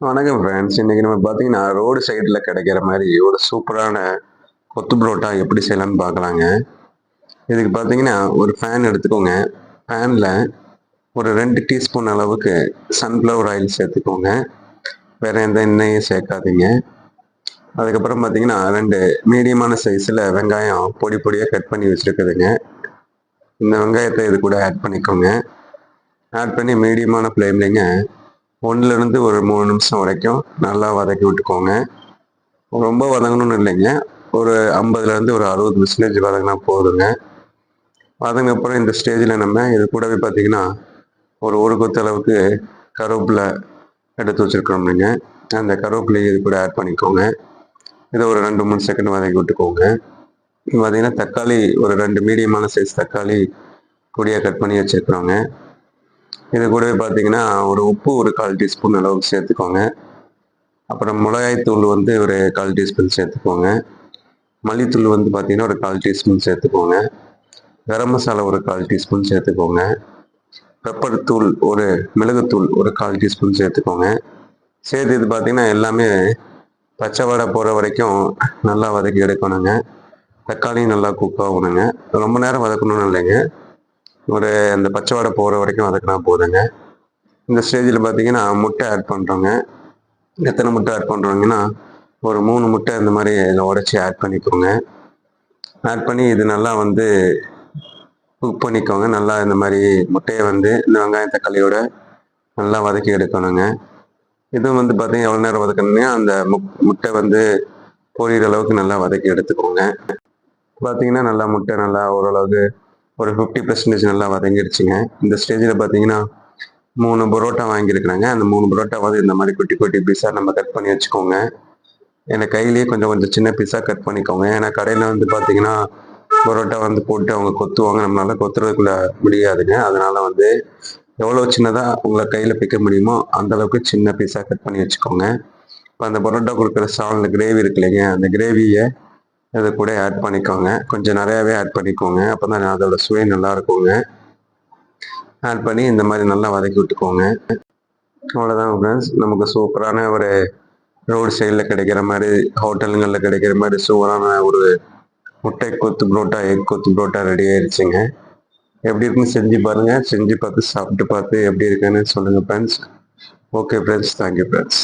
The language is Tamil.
வணக்கம் ஃப்ரெண்ட்ஸ். இன்னைக்கு நம்ம பார்த்தீங்கன்னா, ரோடு சைடுல கிடைக்கிற மாரி ஒரு சூப்பரான கொத்து புரோட்டா எப்படி செய்யலாம்னு பார்க்கலாங்க. இதுக்கு பார்த்தீங்கன்னா, ஒரு பேன் எடுத்துக்கோங்க. பேன்ல ஒரு 2 டீஸ்பூன் அளவுக்கு சன்ஃப்ளவர் ஆயில் சேர்த்துக்கோங்க. வேற எந்த எண்ணெயும் சேர்க்காதீங்க. அதுக்கப்புறம் பார்த்தீங்கன்னா, 2 மீடியமான சைஸ்ல வெங்காயம் பொடி பொடியா கட் பண்ணி வச்சிருக்குதுங்க. இந்த வெங்காயத்த இது கூட ஆட் பண்ணிக்கோங்க. ஆட் பண்ணி மீடியமான ஃப்ளேம்லங்க 1லேருந்து ஒரு 3 நிமிஷம் வரைக்கும் நல்லா வதக்கி விட்டுக்கோங்க. ரொம்ப வதங்கணும்னு இல்லைங்க. ஒரு 50லேருந்து ஒரு 60% வதங்கினா போதுங்க. வதங்கின அப்புறம் இந்த ஸ்டேஜில் நம்ம இது கூடவே பார்த்தீங்கன்னா, ஒரு கொத்து அளவுக்கு கருவேப்பிலை எடுத்து வச்சுருக்கோம்லைங்க. அந்த கருவேப்பிலையை இது கூட ஆட் பண்ணிக்கோங்க. இதை ஒரு 2-3 செகண்ட் வதக்கி விட்டுக்கோங்க. பார்த்தீங்கன்னா தக்காளி ஒரு 2 மீடியமான சைஸ் தக்காளி பொடியாக கட் பண்ணி வச்சுருக்குறோங்க. இது கூடவே பார்த்தீங்கன்னா ஒரு உப்பு ஒரு 1/4 டீஸ்பூன் அளவுக்கு சேர்த்துக்கோங்க. அப்புறம் மிளகாய்த்தூள் வந்து ஒரு 1/4 டீஸ்பூன் சேர்த்துக்கோங்க. மல்லித்தூள் வந்து பார்த்தீங்கன்னா ஒரு 1/4 டீஸ்பூன் சேர்த்துக்கோங்க. கரம் மசாலா ஒரு 1/4 டீஸ்பூன் சேர்த்துக்கோங்க. பெப்பர் தூள் மிளகுத்தூள் ஒரு 1/4 டீஸ்பூன் சேர்த்துக்கோங்க. சேர்த்து இது பார்த்தீங்கன்னா எல்லாமே பச்சை வாடை போகிற வரைக்கும் நல்லா வதக்கி எடுக்கணுங்க. தக்காளியும் நல்லா குக் ஆகணுங்க. ரொம்ப நேரம் வதக்கணும்னு இல்லைங்க. அந்த பச்சை வாடை போகிற வரைக்கும் வதக்கினா போதுங்க. இந்த ஸ்டேஜில் பார்த்தீங்கன்னா முட்டை ஆட் பண்ணுறோங்க. எத்தனை முட்டை ஆட் பண்ணுறோங்கன்னா, ஒரு 3 முட்டை இந்த மாதிரி இதில் உடச்சி ஆட் பண்ணிக்கோங்க. ஆட் பண்ணி இது நல்லா வந்து குக் பண்ணிக்கோங்க. நல்லா இந்த மாதிரி முட்டையை வந்து இந்த வெங்காயம் தக்காளியோட நல்லா வதக்கி எடுக்கணுங்க. இதுவும் வந்து பார்த்தீங்கன்னா எவ்வளோ நேரம் வதக்கணுங்க, அந்த முட்டை வந்து பொரியிற அளவுக்கு நல்லா வதக்கி எடுத்துக்கோங்க. பார்த்தீங்கன்னா நல்லா முட்டை நல்லா ஓரளவுக்கு ஒரு 50% நல்லா வதங்கிடுச்சுங்க. இந்த ஸ்டேஜில் பார்த்தீங்கன்னா 3 பரோட்டா வாங்கியிருக்கிறாங்க. அந்த 3 பரோட்டாவாவது இந்த மாதிரி குட்டி குட்டி பீஸாக நம்ம கட் பண்ணி வச்சுக்கோங்க. எனக்கு கையிலேயே கொஞ்சம் கொஞ்சம் சின்ன பீஸாக கட் பண்ணிக்கோங்க. ஏன்னா கடையில் வந்து பார்த்தீங்கன்னா பரோட்டா வந்து போட்டு அவங்க கொத்துவாங்க. நம்மளால கொத்துறதுக்குள்ள முடியாதுங்க. அதனால வந்து எவ்வளோ சின்னதாக உங்களை கையில் பிக்க முடியுமோ அந்த அளவுக்கு சின்ன பீஸாக கட் பண்ணி வச்சுக்கோங்க. இப்போ அந்த பரோட்டா கொடுக்குற சால்ட் கிரேவி இருக்கு இல்லைங்க, அந்த கிரேவியை இது கூட ஆட் பண்ணிக்கோங்க. கொஞ்சம் நிறையாவே ஆட் பண்ணிக்கோங்க. அப்போ தான் அதோட சுவை நல்லா இருக்குங்க. ஆட் பண்ணி இந்த மாதிரி நல்லா வதக்கி விட்டுக்கோங்க. அவ்வளோதான் ஃப்ரெண்ட்ஸ். நமக்கு சூப்பரான ஒரு ரோடு சைடில் கிடைக்கிற மாதிரி, ஹோட்டலுங்களில் கிடைக்கிற மாதிரி சூப்பரான ஒரு முட்டை கொத்து புரோட்டா, எக் கொத்து புரோட்டா ரெடி ஆயிடுச்சுங்க. எப்படி இருக்குன்னு செஞ்சு பாருங்கள். செஞ்சு பார்த்து சாப்பிட்டு பார்த்து எப்படி இருக்குன்னு சொல்லுங்கள் friends. Okay friends. Thank you friends.